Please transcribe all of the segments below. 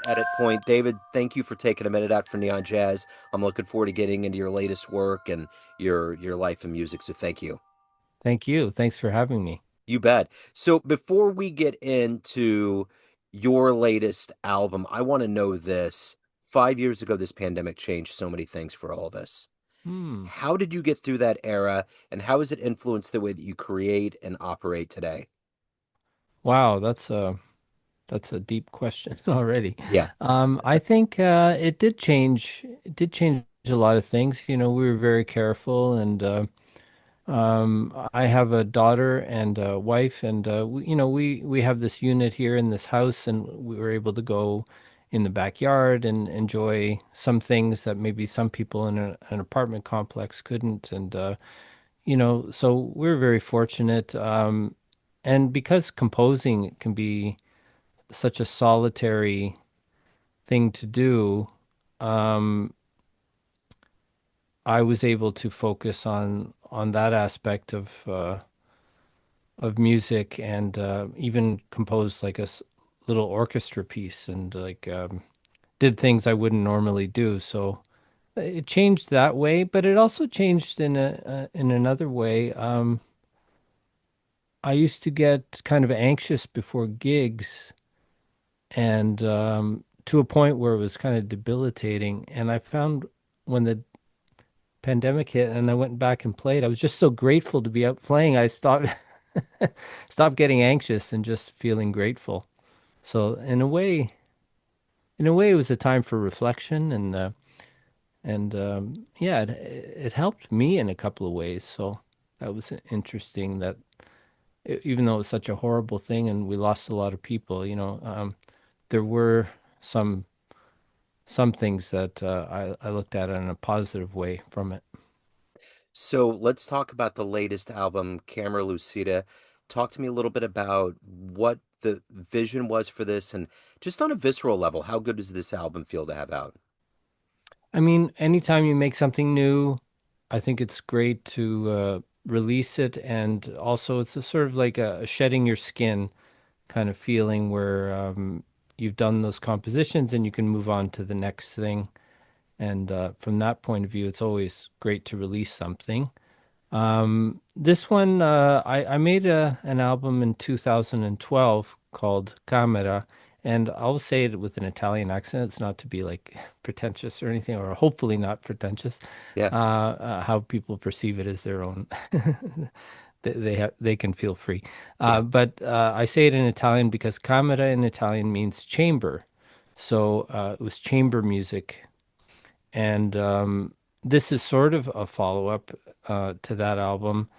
edit point. David, thank you for taking a minute out for Neon Jazz. I'm looking forward to getting into your latest work and your life in music. So thank you. Thank you. Thanks for having me. You bet. So before we get into your latest album, I want to know this. 5 years ago, this pandemic changed so many things for all of us. Hmm. How did you get through that era, and how has it influenced the way that you create and operate today? Wow, that's a deep question already. Yeah. I think it did change a lot of things. We were very careful, and I have a daughter and a wife, and we have this unit here in this house, and we were able to go in the backyard and enjoy some things that maybe some people in an apartment complex couldn't, and so we're very fortunate. And because composing can be such a solitary thing to do, um, I was able to focus on that aspect of music and even compose like little orchestra piece and like did things I wouldn't normally do. So it changed that way, but it also changed in another way. I used to get kind of anxious before gigs and to a point where it was kind of debilitating. And I found when the pandemic hit and I went back and played, I was just so grateful to be out playing. I stopped stopped getting anxious and just feeling grateful. So in a way, it was a time for reflection and yeah, it helped me in a couple of ways. So that was interesting that even though it was such a horrible thing and we lost a lot of people, there were some some things that I looked at in a positive way from it. So let's talk about the latest album, Camera Lucida. Talk to me a little bit about what the vision was for this and just on a visceral level, how good does this album feel to have out? I mean, anytime you make something new, I think it's great to release it, and also it's a sort of like a shedding your skin kind of feeling where you've done those compositions and you can move on to the next thing. And from that point of view, it's always great to release something. This one, I made an album in 2012 called Camera, and I'll say it with an Italian accent. It's not to be like pretentious or anything, or hopefully not pretentious. Yeah. How people perceive it as their own. They can feel free. Yeah. But I say it in Italian because camera in Italian means chamber. So it was chamber music, and this is sort of a follow-up to that album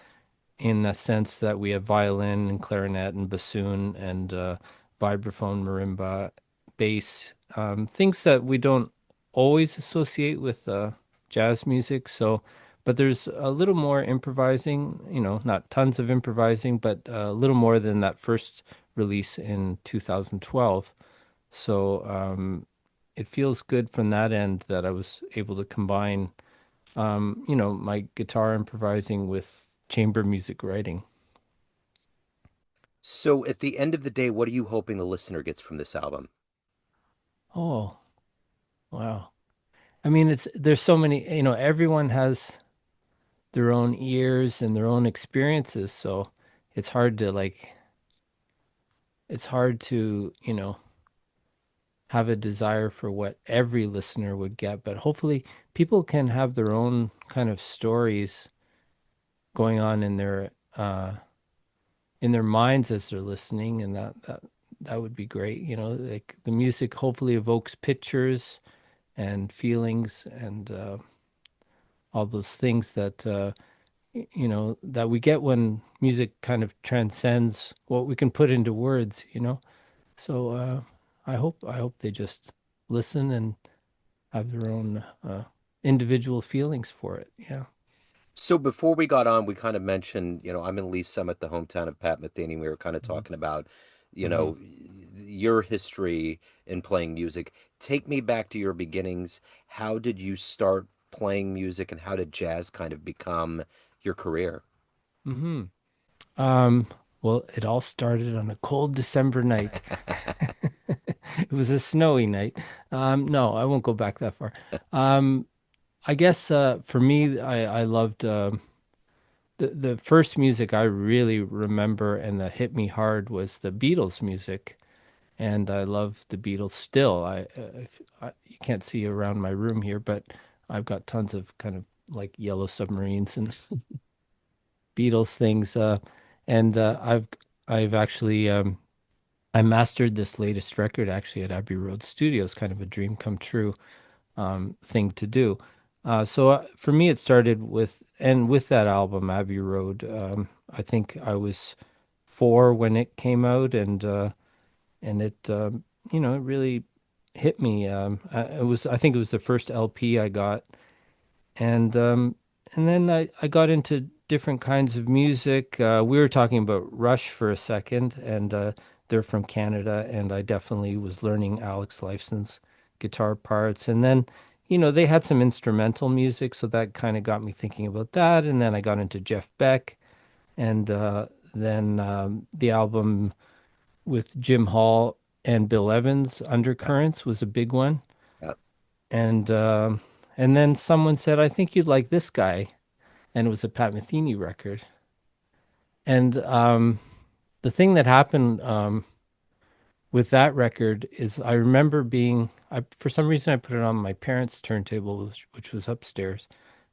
in the sense that we have violin and clarinet and bassoon and vibraphone, marimba, bass, things that we don't always associate with jazz music. So, but there's a little more improvising, not tons of improvising, but a little more than that first release in 2012. So, it feels good from that end that I was able to combine, my guitar improvising with chamber music writing. So at the end of the day, what are you hoping the listener gets from this album? Oh, wow. I mean, there's so many, everyone has their own ears and their own experiences, so it's hard to like it's hard to, have a desire for what every listener would get, but hopefully people can have their own kind of stories going on in their minds as they're listening, and that would be great. Like the music hopefully evokes pictures and feelings and all those things that that we get when music kind of transcends what we can put into words. So I hope they just listen and have their own individual feelings for it. Yeah. So before we got on, we kind of mentioned, I'm in Lee Summit, the hometown of Pat Metheny. We were kind of talking about, you Mm-hmm. know, your history in playing music. Take me back to your beginnings. How did you start playing music and how did jazz kind of become your career? Mm-hmm. Um, well, it all started on a cold December night. It was a snowy night. No, I won't go back that far. Um, I guess for me, I loved the first music I really remember and that hit me hard was the Beatles music, and I love the Beatles still. You can't see around my room here, but I've got tons of kind of like Yellow Submarines and Beatles things, and I've actually I mastered this latest record actually at Abbey Road Studios, kind of a dream come true thing to do. So for me, it started with that album, Abbey Road. I think I was 4 when it came out, and it, it really hit me. I think it was the first LP I got, and um, and then I got into different kinds of music. We were talking about Rush for a second, and they're from Canada, and I definitely was learning Alex Lifeson's guitar parts. And then, they had some instrumental music, so that kind of got me thinking about that. And then I got into Jeff Beck, and then the album with Jim Hall and Bill Evans, Yeah, Undercurrents, was a big one. yeah, And and then someone said, "I think you'd like this guy," and it was a Pat Metheny record. And the thing that happened with that record is I remember for some reason, I put it on my parents' turntable, which was upstairs,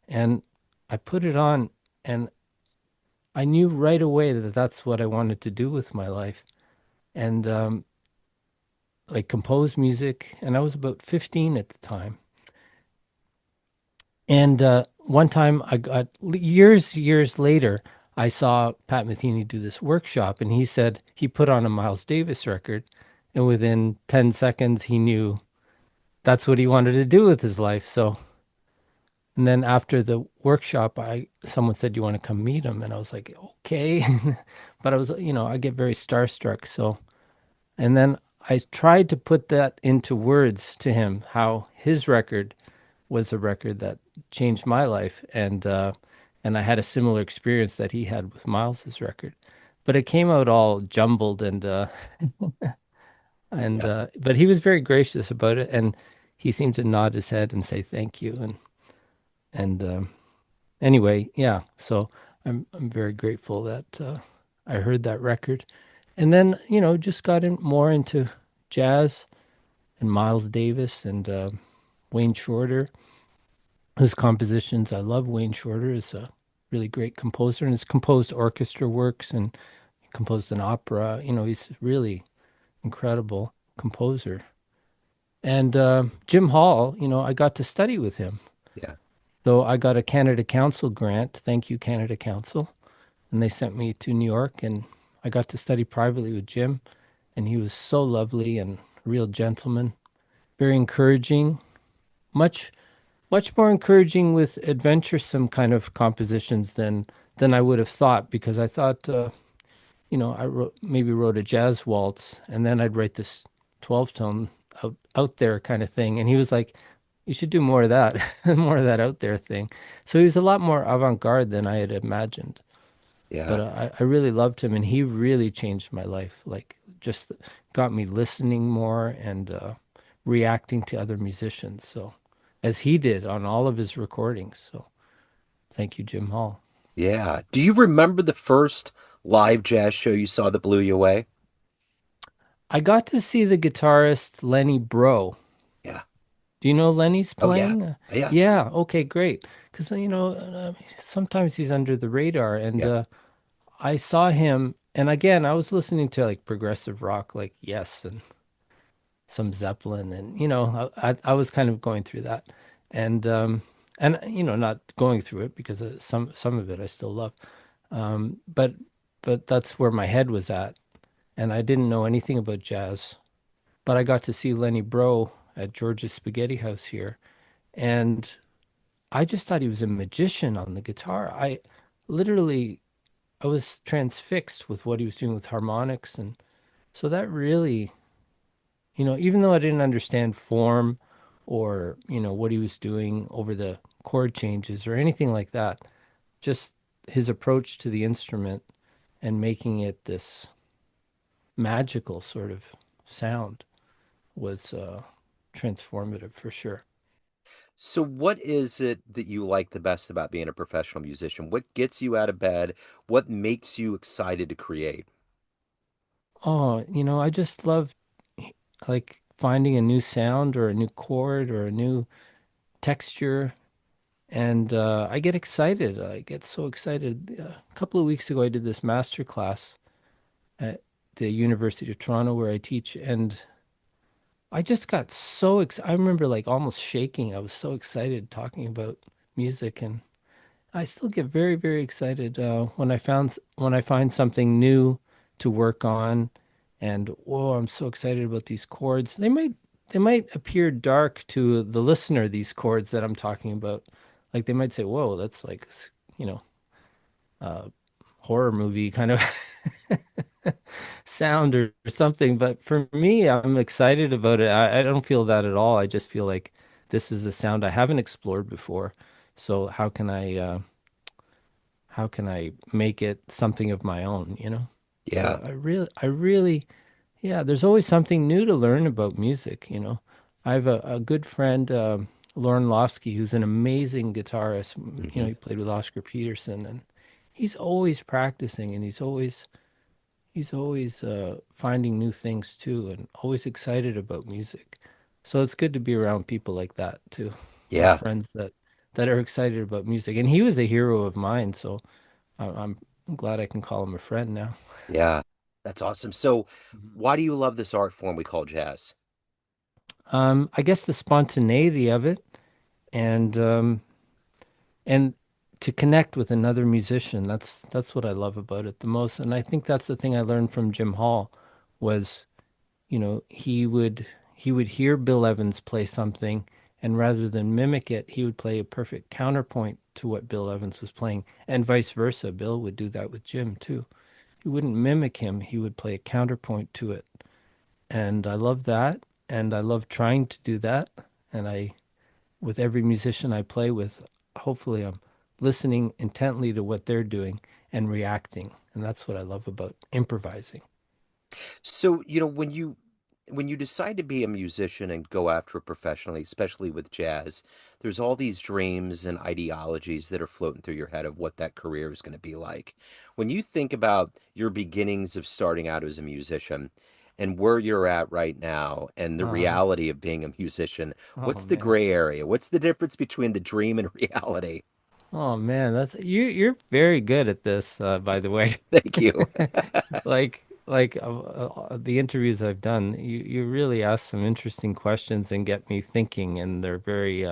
and I put it on, and I knew right away that that's what I wanted to do with my life, and like compose music. And I was about 15 at the time. And one time I got years later, I saw Pat Metheny do this workshop, and he said he put on a Miles Davis record, and within 10 seconds, he knew that's what he wanted to do with his life. So, and then after the workshop, someone said, "You want to come meet him?" And I was like, "Okay," but I was, I get very starstruck. So, and then I tried to put that into words to him, how his record was a record that changed my life, and I had a similar experience that he had with Miles's record, but it came out all jumbled and yeah, but he was very gracious about it, and he seemed to nod his head and say thank you, and anyway, yeah. So I'm very grateful that I heard that record, and then just got in more into jazz and Miles Davis and Wayne Shorter. His compositions, I love Wayne Shorter is a really great composer and has composed orchestra works and composed an opera. He's really incredible composer. And Jim Hall, I got to study with him. yeah. Though I got a Canada Council grant, thank you, Canada Council, and they sent me to New York, and I got to study privately with Jim, and he was so lovely and a real gentleman, very encouraging, much much more encouraging with adventuresome kind of compositions than I would have thought, because I thought maybe wrote a jazz waltz and then I'd write this 12 tone out there kind of thing, and he was like, you should do more of that, more of that out there thing. So he was a lot more avant-garde than I had imagined, but Yeah. I really loved him, and he really changed my life, like just got me listening more and reacting to other musicians, so as he did on all of his recordings. So thank you, Jim Hall. Yeah. Do you remember the first live jazz show you saw that blew you away? I got to see the guitarist Lenny Bro. Yeah. Do you know Lenny's Oh, yeah. playing? Yeah. Yeah, okay, great. Because sometimes he's under the radar, and Yeah. I saw him, and again, I was listening to like progressive rock, like Yes and some Zeppelin, and I was kind of going through that, and not going through it because some of it I still love, but that's where my head was at, and I didn't know anything about jazz, but I got to see Lenny Bro at George's Spaghetti House here, and I just thought he was a magician on the guitar. Literally I was transfixed with what he was doing with harmonics, and so that really, even though I didn't understand form or, what he was doing over the chord changes or anything like that, just his approach to the instrument and making it this magical sort of sound was transformative for sure. So, what is it that you like the best about being a professional musician? What gets you out of bed? What makes you excited to create? Oh, I just love like finding a new sound or a new chord or a new texture. And I get excited. I get so excited. A couple of weeks ago, I did this master class at the University of Toronto where I teach, and I just got so excited. I remember like almost shaking. I was so excited talking about music, and I still get very, very excited when I find something new to work on, and whoa, I'm so excited about these chords. They might appear dark to the listener, these chords that I'm talking about. Like they might say, "Whoa, that's like, you know, uh, horror movie kind of sound or something." But for me, I'm excited about it. I don't feel that at all. I just feel like this is a sound I haven't explored before. So how can I make it something of my own, you know? Yeah. So I really, yeah, there's always something new to learn about music, you know? I have a good friend, Lauren Lofsky, who's an amazing guitarist. Hmm. He played with Oscar Peterson, and he's always practicing, and he's always finding new things too, and always excited about music. So it's good to be around people like that too, like Yeah. friends that are excited about music. And he was a hero of mine, so I'm glad I can call him a friend now. Yeah. That's awesome. So, Mhm. why do you love this art form we call jazz? I guess the spontaneity of it, and to connect with another musician. That's what I love about it the most. And I think that's the thing I learned from Jim Hall was, he would hear Bill Evans play something, and rather than mimic it, he would play a perfect counterpoint to what Bill Evans was playing, and vice versa. Bill would do that with Jim too. He wouldn't mimic him, he would play a counterpoint to it. And I love that, and I love trying to do that. And with every musician I play with, hopefully I'm listening intently to what they're doing and reacting. And that's what I love about improvising. So, when you decide to be a musician and go after it professionally, especially with jazz, there's all these dreams and ideologies that are floating through your head of what that career is going to be like. When you think about your beginnings of starting out as a musician and where you're at right now and the Uh, reality of being a musician, oh what's the man. gray area? What's the difference between the dream and reality? Oh man, you're very good at this, by the way. Thank you. The interviews I've done, you really ask some interesting questions and get me thinking, and they're very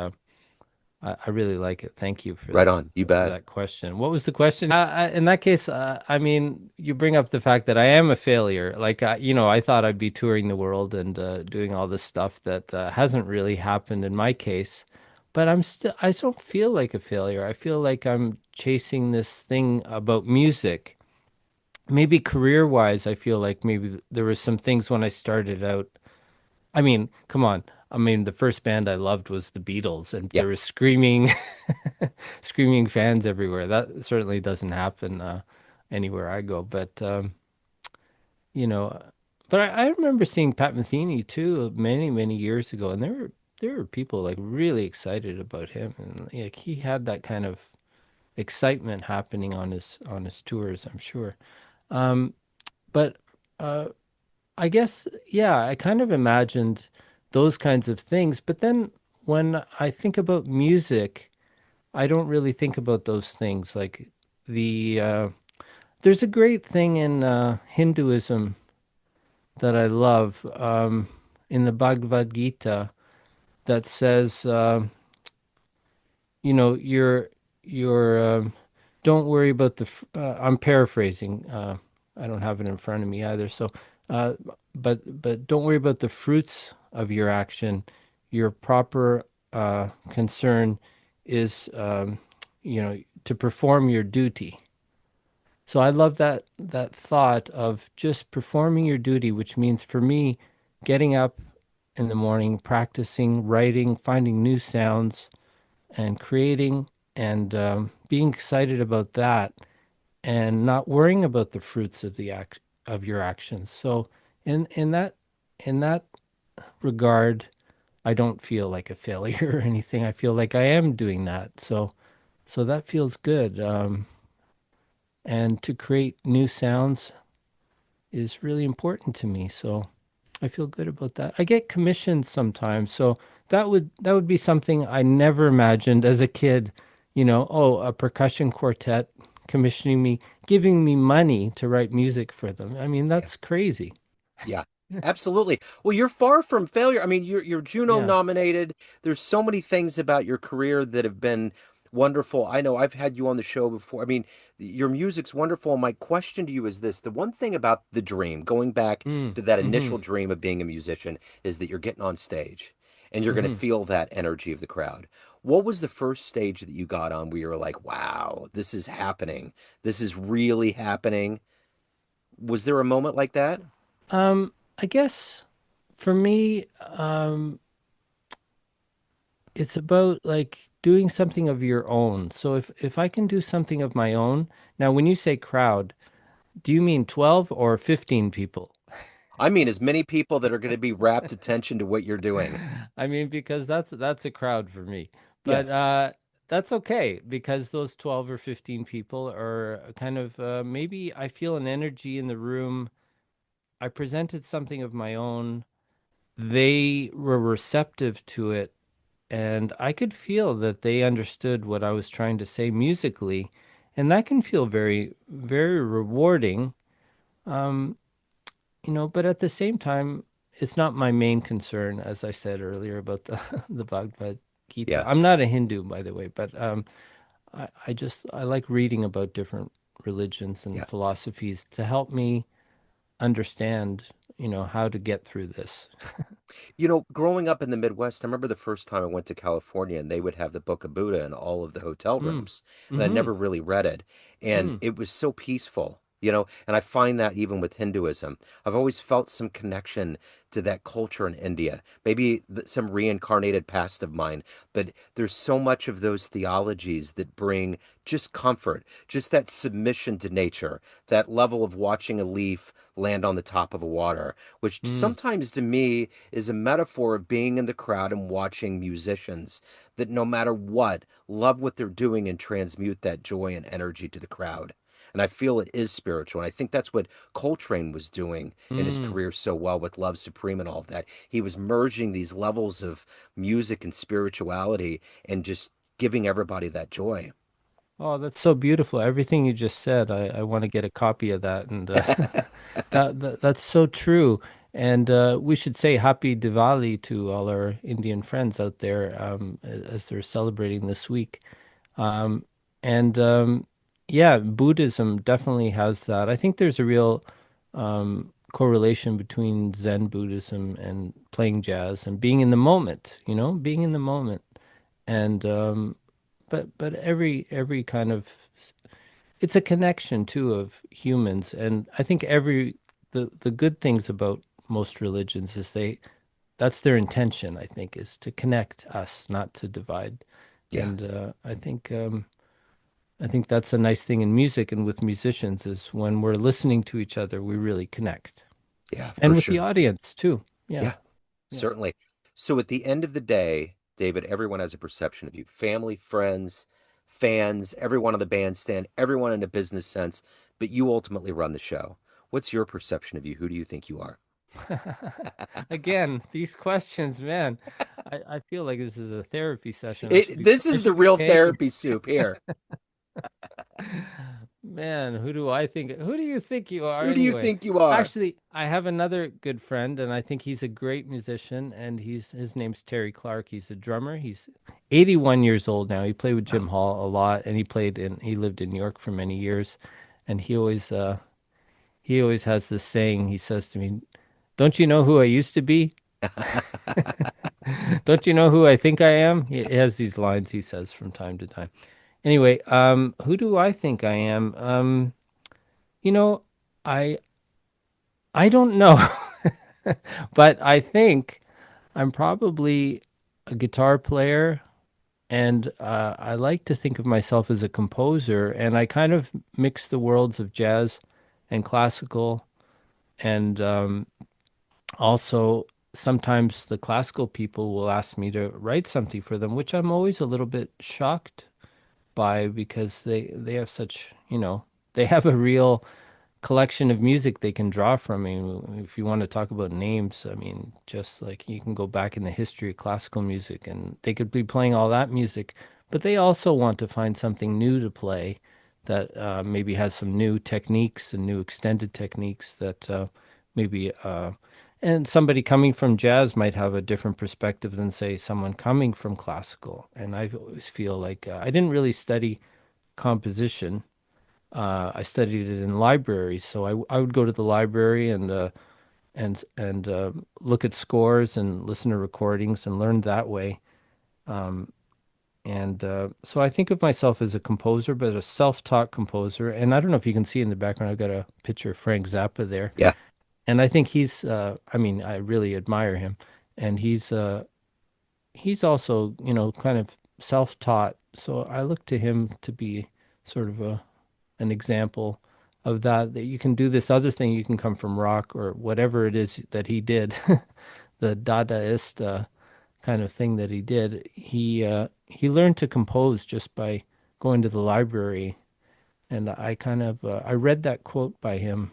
I really like it. Thank you for Right that on. You bet. that question. What was the question? In that case, I mean, you bring up the fact that I am a failure. Like, I thought I'd be touring the world and doing all this stuff that hasn't really happened in my case. But I don't feel like a failure. I feel like I'm chasing this thing about music. Maybe career-wise, I feel like maybe there were some things when I started out. I mean, come on. I mean, the first band I loved was the Beatles, and Yeah. there was screaming, screaming fans everywhere. That certainly doesn't happen anywhere I go. But you know, but I remember seeing Pat Metheny too many, many years ago, and there were people like really excited about him, and like he had that kind of excitement happening on his tours, I'm sure. Um, but uh, I guess, yeah, I kind of imagined those kinds of things. But then when I think about music, I don't really think about those things. Like there's a great thing in Hinduism that I love in the Bhagavad Gita that says, you're don't worry about I'm paraphrasing. I don't have it in front of me either. So, uh, but don't worry about the fruits of your action. Your proper concern is, to perform your duty. So I love that thought of just performing your duty, which means for me, getting up in the morning, practicing, writing, finding new sounds and creating and being excited about that and not worrying about the fruits of the act of your actions. So in in that in that regard, I don't feel like a failure or anything. I feel like I am doing that. So that feels good. And to create new sounds is really important to me. So I feel good about that. I get commissions sometimes, so that would be something I never imagined as a kid. Oh, a percussion quartet commissioning me, giving me money to write music for them. I mean, Yeah. that's crazy. Yeah, absolutely. Well, you're far from failure. I mean, you're Juno Yeah. nominated. There's so many things about your career that have been wonderful. I know I've had you on the show before. I mean, your music's wonderful. My question to you is this: the one thing about the dream, going back Mm. to that Mm-hmm. initial dream of being a musician, is that you're getting on stage and you're going to Mm-hmm. feel that energy of the crowd. What was the first stage that you got on where you were like, wow, this is happening? This is really happening? Was there a moment like that? I guess for me, it's about like doing something of your own. So if I can do something of my own, now when you say crowd, do you mean 12 or 15 people? I mean, as many people that are going to be rapt attention to what you're doing. I mean, because that's a crowd for me. Yeah, But that's okay because those 12 or 15 people are kind of maybe I feel an energy in the room. I presented something of my own. They were receptive to it, and I could feel that they understood what I was trying to say musically, and that can feel very, very rewarding. Um, but at the same time, it's not my main concern, as I said earlier about the the Bhagavad Gita. yeah, I'm not a Hindu, by the way, but I like reading about different religions and yeah. philosophies to help me understand, how to get through this. Growing up in the Midwest, I remember the first time I went to California and they would have the Book of Buddha in all of the hotel Mm. rooms. And I Mm-hmm. never really read it. And Mm. it was so peaceful. And I find that even with Hinduism. I've always felt some connection to that culture in India. Maybe some reincarnated past of mine, but there's so much of those theologies that bring just comfort, just that submission to nature, that level of watching a leaf land on the top of a water, which Mm. sometimes to me is a metaphor of being in the crowd and watching musicians that no matter what, love what they're doing and transmute that joy and energy to the crowd. And I feel it is spiritual. And I think that's what Coltrane was doing in his Mm. career so well with Love Supreme and all of that. He was merging these levels of music and spirituality and just giving everybody that joy. Oh, that's so beautiful. Everything you just said, I want to get a copy of that. And that's so true. And we should say Happy Diwali to all our Indian friends out there as they're celebrating this week. Um, and yeah, Buddhism definitely has that. I think there's a real correlation between Zen Buddhism and playing jazz and being in the moment, being in the moment. And but every kind of it's a connection too of humans, and I think the good things about most religions is that's their intention, I think, is to connect us, not to divide. Yeah, And I think that's a nice thing in music and with musicians is when we're listening to each other, we really connect. yeah, for And with the sure. audience too. Yeah. Yeah, Yeah. certainly. So at the end of the day, David, everyone has a perception of you. Family, friends, fans, everyone on the bandstand, everyone in a business sense, but you ultimately run the show. What's your perception of you? Who do you think you are? Again, these questions, man, I feel like this is a therapy session. This I is the should be real paying. therapy soup here. Man, who do you think you are Who do you anyway? think you are? Actually, I have another good friend, and I think he's a great musician, and his name's Terry Clark. He's a drummer. He's 81 years old now. He played with Oh, Jim Hall a lot, and he lived in New York for many years, and he always has this saying. He says to me, "Don't you know who I used to be? Don't you know who I think I am?" He has these lines he says from time to time. Anyway, who do I think I am? You know, I I don't know, but I think I'm probably a guitar player, and I like to think of myself as a composer, and I kind of mix the worlds of jazz and classical, and also. sometimes the classical people will ask me to write something for them, which I'm always a little bit shocked by because they have such, they have a real collection of music they can draw from. I mean, if you want to talk about names, I mean, just like you can go back in the history of classical music and they could be playing all that music, but they also want to find something new to play that maybe has some new techniques and new extended techniques that maybe, and somebody coming from jazz might have a different perspective than, say, someone coming from classical. And I always feel like I didn't really study composition. I studied it in libraries, so I would go to the library and look at scores and listen to recordings and learn that way. And so I think of myself as a composer, but a self-taught composer. And I don't know if you can see in the background, I've got a picture of Frank Zappa there. Yeah. And I think I mean, I really admire him. And he's also, kind of self-taught. So I look to him to be sort of an example of that you can do this other thing. You can come from rock or whatever it is that he did, the Dadaist kind of thing that he did. He learned to compose just by going to the library, and I kind of I read that quote by him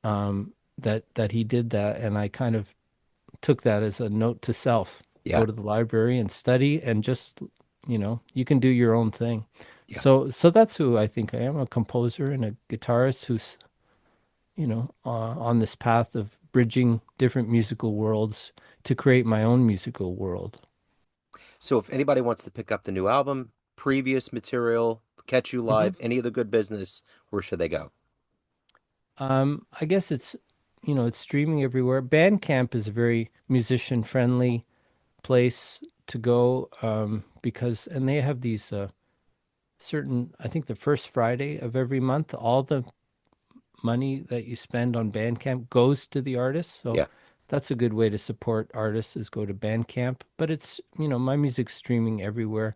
that he did that, and I kind of took that as a note to self. Yeah. Go to the library and study, and just you can do your own thing. Yeah. So that's who I think I am, a composer and a guitarist who's on this path of bridging different musical worlds to create my own musical world. So if anybody wants to pick up the new album, previous material, catch you hmm live, any of the good business, where should they go? I guess it's streaming everywhere. Bandcamp is a very musician friendly place to go because, and they have these certain, I think the first Friday of every month, all the money that you spend on Bandcamp goes to the artist. So Yeah. that's a good way to support artists is go to Bandcamp. But my music's streaming everywhere.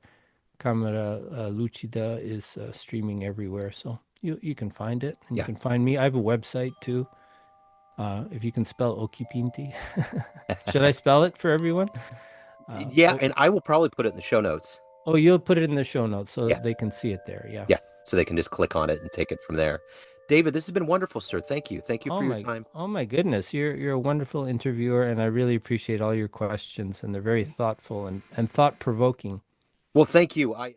Camera Lucida is streaming everywhere. So you can find it and you Yeah. can find me. I have a website too. If you can spell Occhipinti. Should I spell it for everyone? Yeah, Oh, and I will probably put it in the show notes. oh, you'll put it in the show notes so Yeah. they can see it there. Yeah. Yeah. So they can just click on it and take it from there. David, this has been wonderful, sir. Thank you. Thank you for your time. Oh my goodness. You're a wonderful interviewer and I really appreciate all your questions and they're very thoughtful and thought-provoking. Well, thank you. I